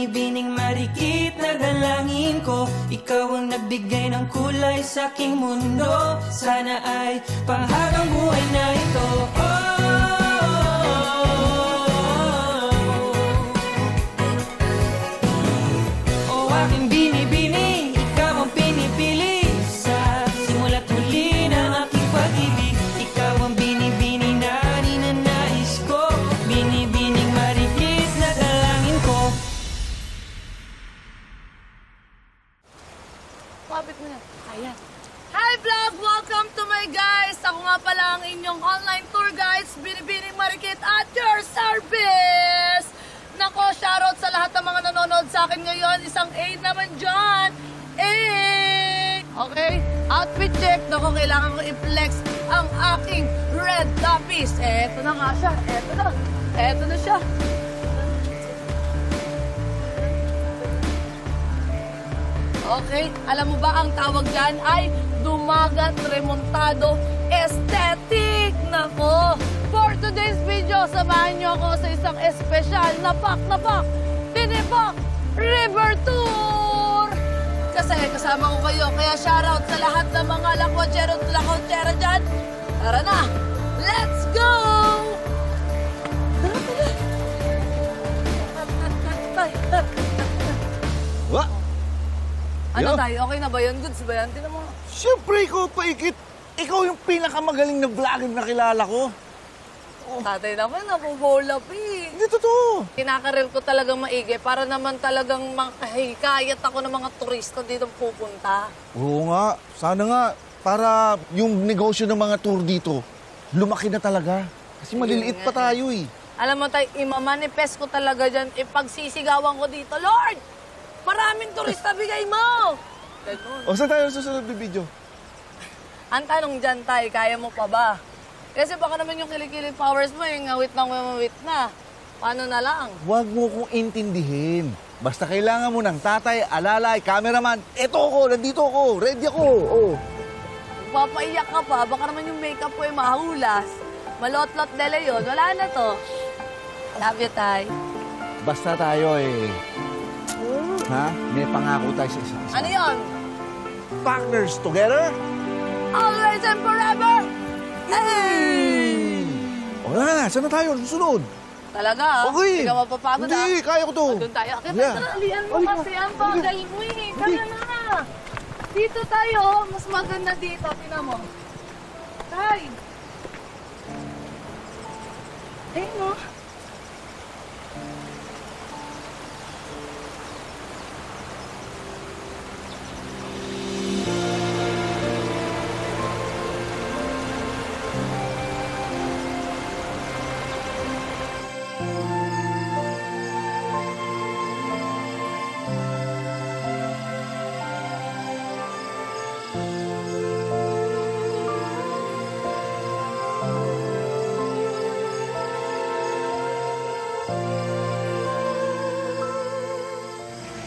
binibining marikit na dalangin ko. Ikaw ang nagbigay ng kulay sa aking mundo. Sana ay panghabang buhay na ito. Aking binibining, ikaw ang pinipili. Sa simula't huli ng aking pag-ibig, ikaw ang binibining na ninanais ko. Binibining marikit na dalangin ko. Kapit mo na. Ayan. Hi vlog! Welcome to my guys! Ako nga pala ang inyong online tour guides, Binibining Marikit at your service! Nako, shoutout sa lahat ng mga nanonood sa akin ngayon. Isang 8 naman dyan. 8! Okay, outfit check. Nako, kailangan ko i-flex ang aking red lapis. Eto na nga siya. Eto na. Eto na siya. Okay, alam mo ba ang tawag dyan ay dumagat remontado aesthetic. Nako, for today's video, samahan niyo ako sa isang espesyal na Tinipok River Tour. Kasi kasama ko kayo, kaya shoutout sa lahat ng mga lakwachero at lakwachera dyan. Tara na, let's go! What? Ano tayo? Okay na ba yun? Goods ba yan? Tinan mo. Siyempre, ikaw paikit. Ikaw yung pinakamagaling na vlogger na kilala ko. Tatay naman, napubolap eh. Hindi totoo. Kinakaril ko talagang maigi para naman talagang makahikayat ako ng mga turista dito pupunta. Oo nga. Sana nga, para yung negosyo ng mga tour dito, lumaki na talaga. Kasi maliliit pa tayo eh. Alam mo tayo, imamanifest ko talaga dyan, ipagsisigawan ko dito, Lord! Maraming turista bigay mo! Ganun. O, saan tayo susunod ng video? Ang tanong dyan tayo, kaya mo pa ba? Kasi baka naman yung kilikili powers mo, yung ngawit na. Paano na lang? Huwag mo kong intindihin. Basta kailangan mo ng tatay, alalay, cameraman. Eto ako, nandito ako, ready ako. Oh. Papaiyak ka pa, baka naman yung makeup ko ay mahulas. Malot-lot nila yun, wala na to. Love you, Tay. Basta tayo eh. Ha? May pangako tayo sa isa't isa. Ano yun? Partners together? Always and forever! Hey! O na, saan na tayo? Susunod. Talaga? Okay. Hindi ka mapapagod ha? Hindi, kaya ko to. Doon tayo. Kaya Yeah. alian mo kasi ang bagal mo eh. Tara na. Dito tayo. Mas maganda dito. Tingnan mo. Tay. Ayun mo.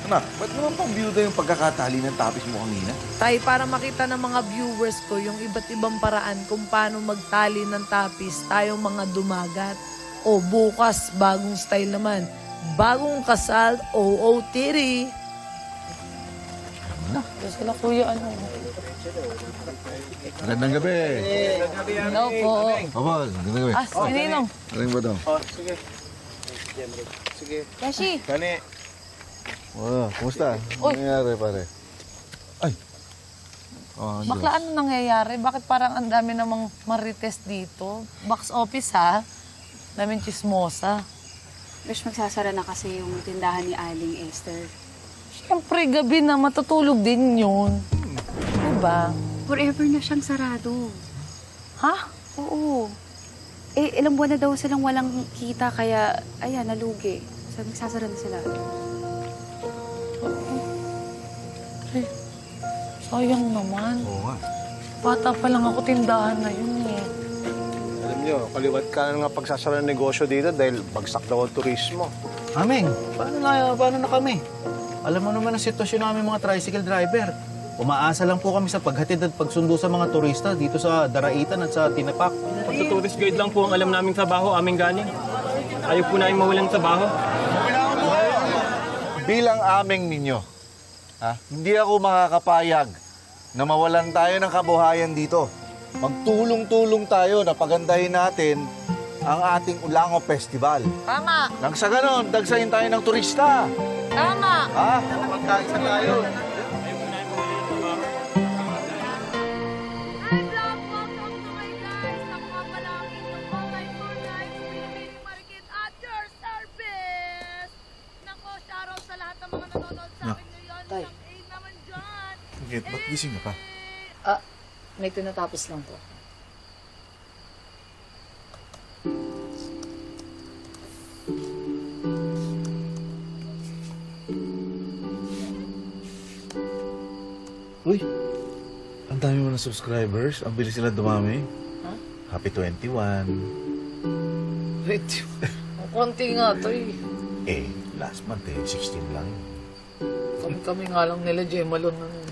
Anak, ba't naman pang byuda yung pagkakatali ng tapis mo kanina? Tay, para makita ng mga viewers ko yung iba't ibang paraan kung paano magtali ng tapis tayong mga dumagat. O bukas, bagong style naman. Bagong kasal, OOTD. Kasi na kuya, ano? Magandang gabi. Hello po. Papa, magandang gabi. Ah, sininong? Aling ba daw? Sige. Sige. Kashi. Kani. Oh, kumusta? Uy. Ano nangyari, pare? Ay! Oh, Bakla, ano nangyayari? Bakit parang ang dami namang marites dito? Box office, ha? Daming chismosa. Besh, magsasara na kasi yung tindahan ni Aling Esther. Siyempre, gabi na, matutulog din yun. Diba? Forever na siyang sarado. Ha? Oo. Eh, ilang buwan na daw silang walang kita, kaya, ayan, nalugi. Sabi, magsasara na sila. Sayang naman. Oo nga. Bata pa lang ako, tindahan na yun eh. Alam niyo, kaliwat ka na nga pagsasara ng negosyo dito dahil bagsak daw ang turismo. Aming, paano na kami? Alam mo naman ang sitwasyon namin mga tricycle driver. Umaasa lang po kami sa paghatid at pagsundo sa mga turista dito sa Daraitan at sa Tinapak. Pagka-tourist guide lang po ang alam naming trabaho, aming galing. Ayaw po namin mawalang trabaho. bilang aming ninyo, hindi ako makakapayag na mawalan tayo ng kabuhayan dito. Magtulong-tulong tayo na pagandahin natin ang ating Ulango Festival. Tama! Nang sa ganon, dagsahin tayo ng turista. Tama! Magkaisa tayo. Hi vlog! Welcome to my guys! Ako nga pala ang inyong online tour guys, Binibining Marikit at your service! Nako, shoutout sa lahat ng mga nanonood sa akin ngayon. Tay. Isang A naman dyan! Bakit? Ba't gising ka pa? May tinatapos lang po. Uy, ang dami mo na subscribers. Ang bilis sila dumami. Happy 21. Wait. Konti nga to eh. Last month 16 lang. Kami nga lang nila Jemalon na nun.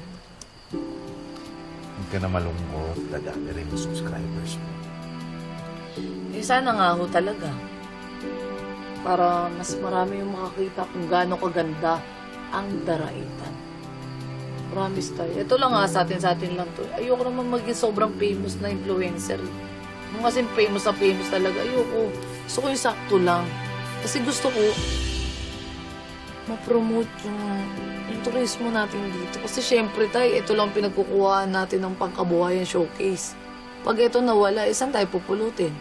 Huwag ka na malungkot. Dadami rin yung subscribers mo. Sana nga ho talaga. Para mas marami yung makakita kung gaano kaganda ang daraitan. Promise tayo. Ito lang nga sa atin lang to. Ayoko naman maging sobrang famous na influencer. Kung kasi famous talaga, ayoko. Gusto ko yung sakto lang. Kasi gusto ko ma-promote yung turismo natin dito. Kasi syempre tayo, ito lang pinagkukuhaan natin ng pangkabuhayan showcase. Pag ito nawala, saan tayo pupulutin?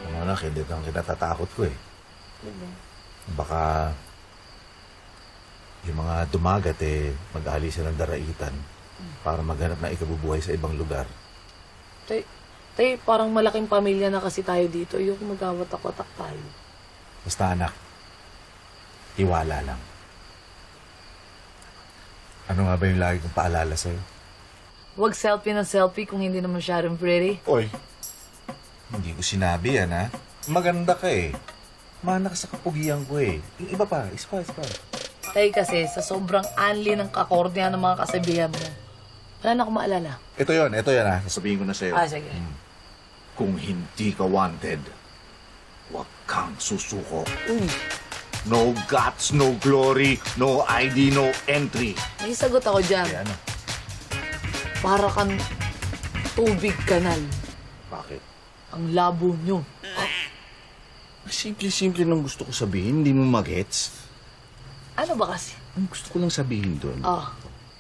Ano na, hindi kang kinatatakot ko eh. Baka yung mga dumagat mag-aalisan ng daraitan para maghanap na ikabubuhay sa ibang lugar. Tay, parang malaking pamilya na kasi tayo dito. Ayoko mag-awatak-watak tayo. Basta anak, tiwala lang. Ano nga ba yung lagi kong paalala sa'yo? Huwag selfie ng selfie kung hindi naman masyadong pretty. Oy, hindi ko sinabi yan ha. Maganda ka eh. Mana ka sa kapugian ko eh. Yung iba pa, isa pa. Tay kasi, sa sobrang anli ng kakordya ng mga kasabihan mo, wala na akong maalala. Ito yon ha. Sasabihin ko na sa'yo. Sige. Kung hindi ka wanted, huwag kang susuko. No guts, no glory, no ID, no entry. May sagot ako dyan. Ano? Para kang tubig kanal. Bakit? Ang labo nyo. Simple lang gusto ko sabihin, hindi mo magets. Ano ba kasi? Ang gusto ko lang sabihin doon,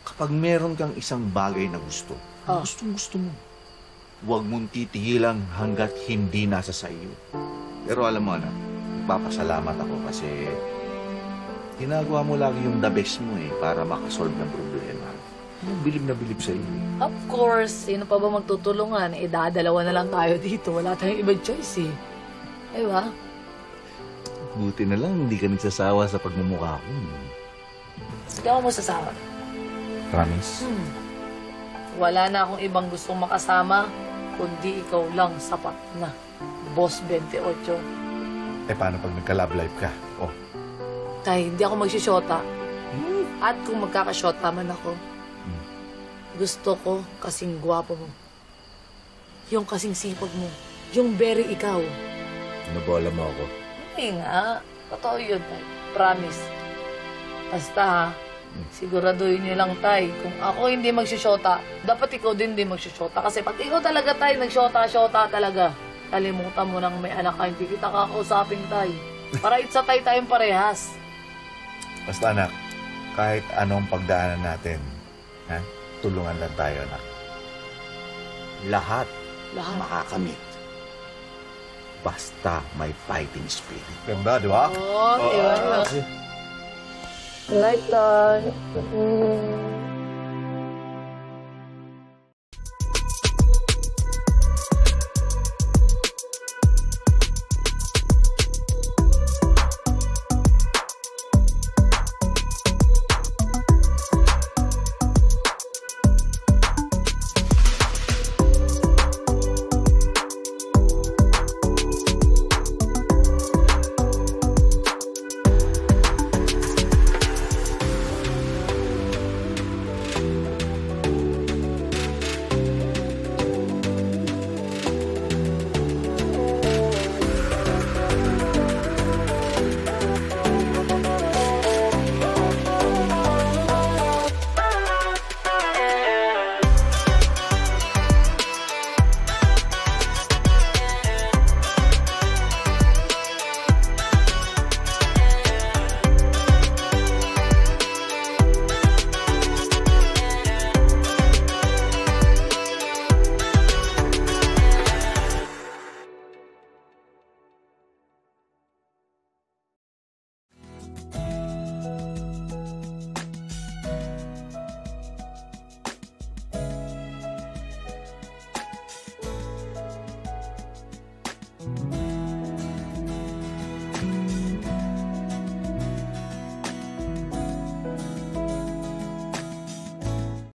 kapag meron kang isang bagay na gusto, gusto mo, huwag mong titigilan hanggat hindi nasa sa iyo. Pero alam mo na, papasalamat ako kasi ginagawa mo lagi yung the best mo para makasolve ng problema. Yung bilib na bilib sa iyo. Of course, sino pa ba magtutulungan? Dadalawa na lang tayo dito. Wala tayong ibang choice Diba? Buti na lang, hindi ka nagsasawa sa pagmumukha ko. Hindi ako masasawa. Promise? Wala na akong ibang gustong makasama, kundi ikaw lang sapat na. Boss 28. Paano pag nagka-love life ka? Tay, hindi ako magsisyota. At kung magkakasyota man ako, gusto ko kasing gwapo mo. Yung kasing sipag mo. Yung very ikaw. Nabola mo ako. Hindi nga. Totoo yun, Tay. Promise. Basta siguraduhin nyo lang, Tay. Kung ako hindi magsisyota, dapat ikaw din magsisyota. Kasi pag ikaw talaga, Tay, nagsyota talaga, kalimutan mo nang may anak ka, hindi kita kakausapin, Tay. Para itsatay tayong parehas. Basta anak, kahit anong pagdaanan natin, tulungan lang tayo, anak. Lahat makakamit. Basta may fighting spirit. Ganda, di ba? Oo, di ba? Lifetime.